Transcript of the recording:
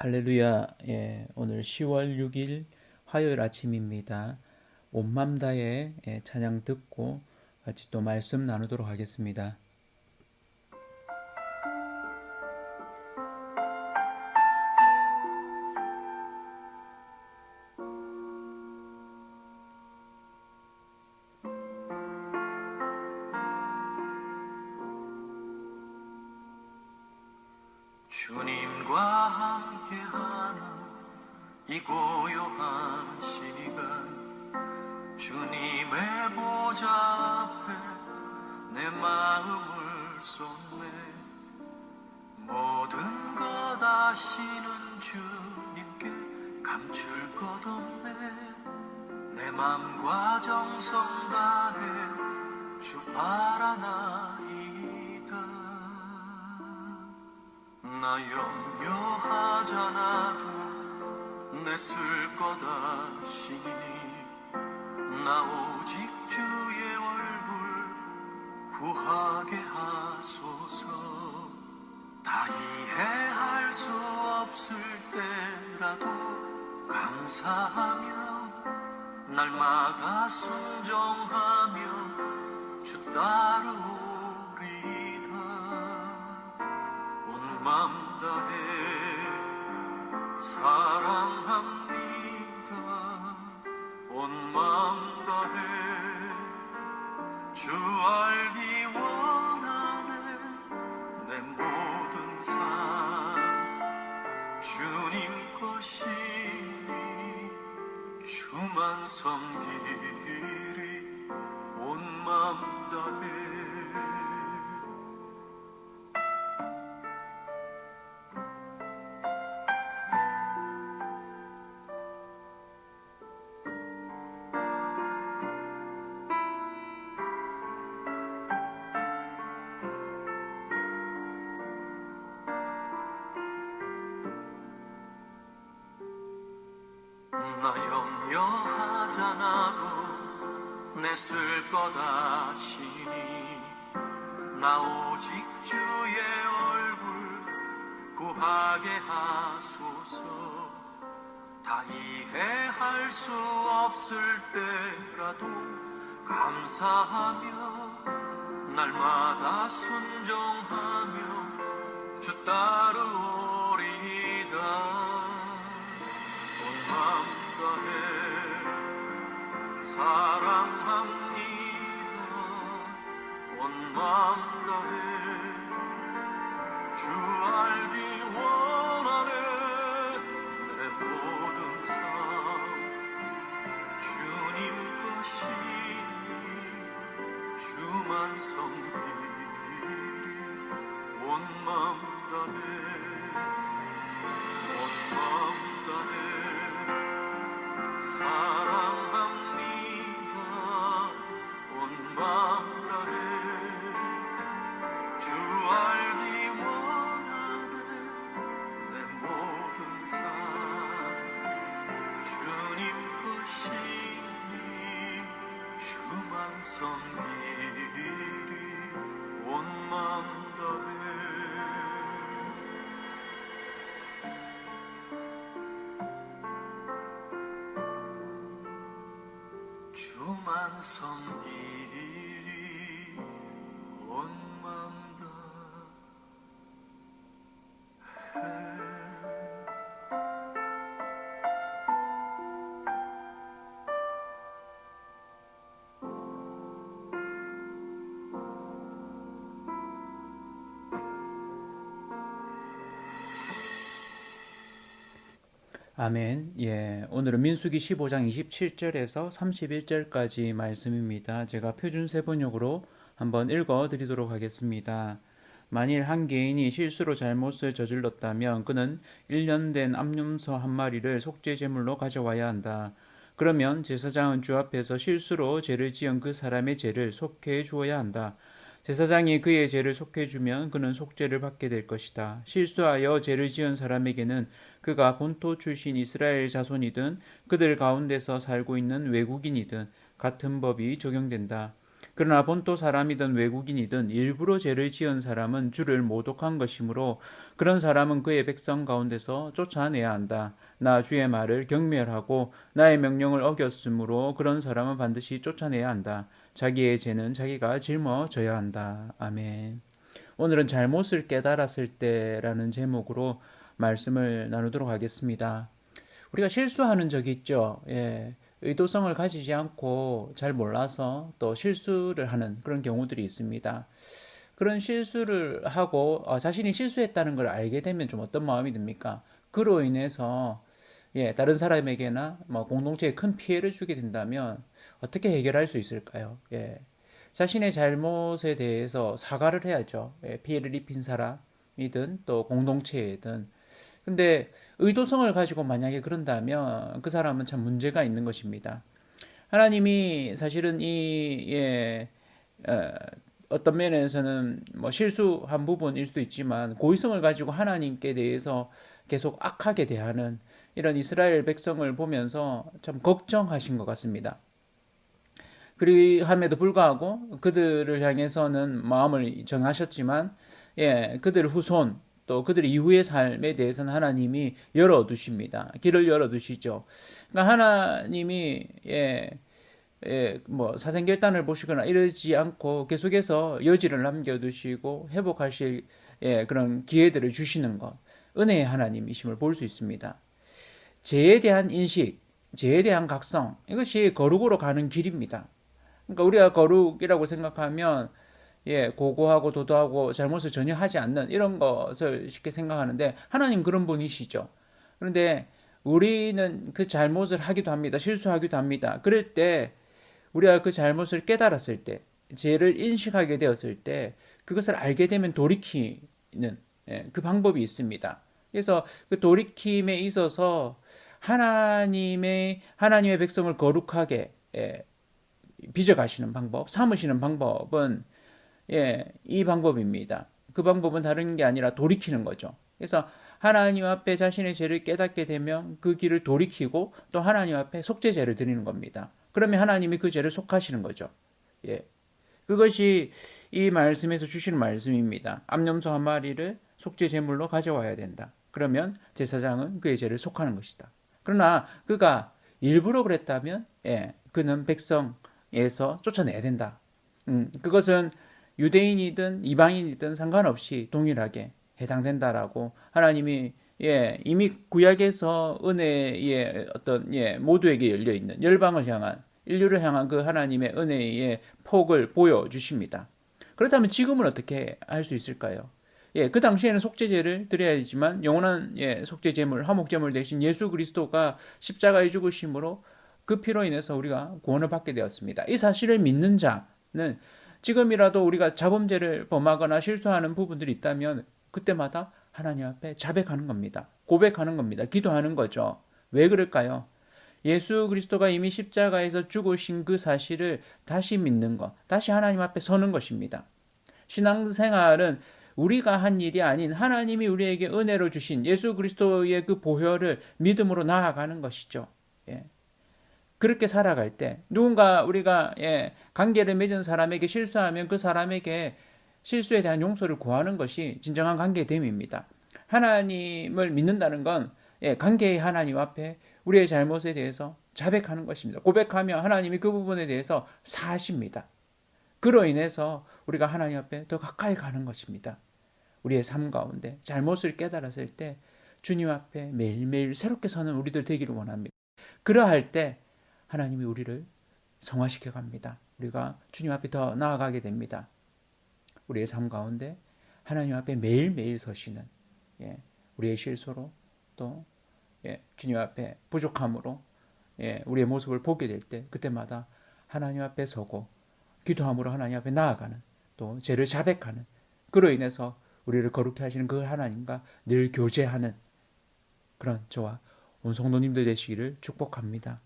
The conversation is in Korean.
할렐루야. 오늘 10월 6일 화요일 아침입니다. 온 맘 다해 찬양 듣고 같이 또 말씀 나누도록 하겠습니다. 주님과 함께하는 이 고요한 시간, 주님의 보좌 앞에 내 마음을 쏟네. 모든 것 아시는 주님께 감출 것 없네. 내 맘과 정성 다해 주 바라나이다. 나 염려하잖아도 내 쓸 것 아시니, 나 오직 주의 얼굴 구하게 하소서. 다 이해할 수 없을 때라도 감사하며 날마다 순종하며 주 따르리이다. 온 맘 다해 사랑합니다. 온 맘 다해 주 알기 원하네. 내 모든 삶 주님 것이니 주만 섬기리. 온 맘 다해. 나 염려하잖아도 내 쓸 것 아시니, 나 오직 주의 얼굴 구하게 하소서. 다 이해할 수 없을 때라도 감사하며 날마다 순종하며 주 따르오리이다. 온 맘 다해 사랑합니다. 온 맘 다해 주 알기 원하네. 내 모든 삶 주님 것이니 주만 섬기리. 온 맘 다해 온 맘 다해 사랑합니다. 온 맘 다해 주 알기 원하네. 내 모든 삶 주님 것이니 주만 섬기리. 온 맘 다해 주만 섬기리. 온 맘 다해. 아멘. 오늘은 민수기 15장 27절에서 31절까지 말씀입니다. 제가 표준 세번역으로 한번 읽어 드리도록 하겠습니다. 만일 한 개인이 실수로 잘못을 저질렀다면 그는 1년 된 암염소 한 마리를 속죄 제물로 가져와야 한다. 그러면 제사장은 주 앞에서 실수로 죄를 지은 그 사람의 죄를 속해 주어야 한다. 제사장이 그의 죄를 속해주면 그는 속죄를 받게 될 것이다. 실수하여 죄를 지은 사람에게는 그가 본토 출신 이스라엘 자손이든 그들 가운데서 살고 있는 외국인이든 같은 법이 적용된다. 그러나 본토 사람이든 외국인이든 일부러 죄를 지은 사람은 주를 모독한 것이므로 그런 사람은 그의 백성 가운데서 쫓아내야 한다. 나 주의 말을 경멸하고 나의 명령을 어겼으므로 그런 사람은 반드시 쫓아내야 한다. 자기의 죄는 자기가 짊어져야 한다. 아멘. 오늘은 잘못을 깨달았을 때라는 제목으로 말씀을 나누도록 하겠습니다. 우리가 실수하는 적이 있죠. 예. 의도성을 가지지 않고 잘 몰라서 또 실수를 하는 그런 경우들이 있습니다. 그런 실수를 하고 자신이 실수했다는 걸 알게 되면 좀 어떤 마음이 듭니까? 그로 인해서 다른 사람에게나 뭐 공동체에 큰 피해를 주게 된다면 어떻게 해결할 수 있을까요? 자신의 잘못에 대해서 사과를 해야죠. 피해를 입힌 사람이든 또 공동체이든. 근데 의도성을 가지고 만약에 그런다면 그 사람은 참 문제가 있는 것입니다. 하나님이 사실은 어떤 면에서는 뭐 실수한 부분일 수도 있지만 고의성을 가지고 하나님께 대해서 계속 악하게 대하는 이런 이스라엘 백성을 보면서 참 걱정하신 것 같습니다. 그리함에도 불구하고 그들을 향해서는 마음을 정하셨지만 그들 후손 또 그들 이후의 삶에 대해서는 하나님이 열어두십니다. 길을 열어두시죠. 그러니까 하나님이 뭐 사생결단을 보시거나 이러지 않고 계속해서 여지를 남겨두시고 회복하실 그런 기회들을 주시는 것, 은혜의 하나님이심을 볼 수 있습니다. 죄에 대한 인식, 죄에 대한 각성, 이것이 거룩으로 가는 길입니다. 그러니까 우리가 거룩이라고 생각하면 고고하고 도도하고 잘못을 전혀 하지 않는 이런 것을 쉽게 생각하는데 하나님 그런 분이시죠. 그런데 우리는 그 잘못을 하기도 합니다. 실수하기도 합니다. 그럴 때 우리가 그 잘못을 깨달았을 때, 죄를 인식하게 되었을 때 그것을 알게 되면 돌이키는 그 방법이 있습니다. 그래서 그 돌이킴에 있어서 하나님의 백성을 거룩하게 빚어가시는 방법, 삼으시는 방법은 이 방법입니다. 그 방법은 다른 게 아니라 돌이키는 거죠. 그래서 하나님 앞에 자신의 죄를 깨닫게 되면 그 길을 돌이키고 또 하나님 앞에 속죄제를 드리는 겁니다. 그러면 하나님이 그 죄를 속하시는 거죠. 그것이 이 말씀에서 주시는 말씀입니다. 암염소 한 마리를 속죄 제물로 가져와야 된다. 그러면 제사장은 그의 죄를 속하는 것이다. 그러나 그가 일부러 그랬다면 그는 백성에서 쫓아내야 된다. 그것은 유대인이든 이방인이든 상관없이 동일하게 해당된다라고 하나님이 이미 구약에서 은혜의 어떤 모두에게 열려 있는 열방을 향한 인류를 향한 그 하나님의 은혜의 폭을 보여주십니다. 그렇다면 지금은 어떻게 할 수 있을까요? 그 당시에는 속죄제를 드려야 되지만 영원한 속죄제물, 화목제물 대신 예수 그리스도가 십자가에 죽으심으로 그 피로 인해서 우리가 구원을 받게 되었습니다. 이 사실을 믿는 자는 지금이라도 우리가 자범죄를 범하거나 실수하는 부분들이 있다면 그때마다 하나님 앞에 자백하는 겁니다. 고백하는 겁니다. 기도하는 거죠. 왜 그럴까요? 예수 그리스도가 이미 십자가에서 죽으신 그 사실을 다시 믿는 것, 다시 하나님 앞에 서는 것입니다. 신앙생활은 우리가 한 일이 아닌 하나님이 우리에게 은혜로 주신 예수 그리스도의 그 보혈을 믿음으로 나아가는 것이죠. 그렇게 살아갈 때 누군가 우리가 관계를 맺은 사람에게 실수하면 그 사람에게 실수에 대한 용서를 구하는 것이 진정한 관계됨입니다. 하나님을 믿는다는 건 관계의 하나님 앞에 우리의 잘못에 대해서 자백하는 것입니다. 고백하며 하나님이 그 부분에 대해서 사하십니다. 그로 인해서 우리가 하나님 앞에 더 가까이 가는 것입니다. 우리의 삶 가운데 잘못을 깨달았을 때 주님 앞에 매일매일 새롭게 서는 우리들 되기를 원합니다. 그러할 때 하나님이 우리를 성화시켜 갑니다. 우리가 주님 앞에 더 나아가게 됩니다. 우리의 삶 가운데 하나님 앞에 매일매일 서시는 우리의 실수로 또 주님 앞에 부족함으로 우리의 모습을 보게 될 때 그때마다 하나님 앞에 서고 기도함으로 하나님 앞에 나아가는 또 죄를 자백하는 그로 인해서 우리를 거룩히 하시는 그 하나님과 늘 교제하는 그런 저와 온 성도님들 되시기를 축복합니다.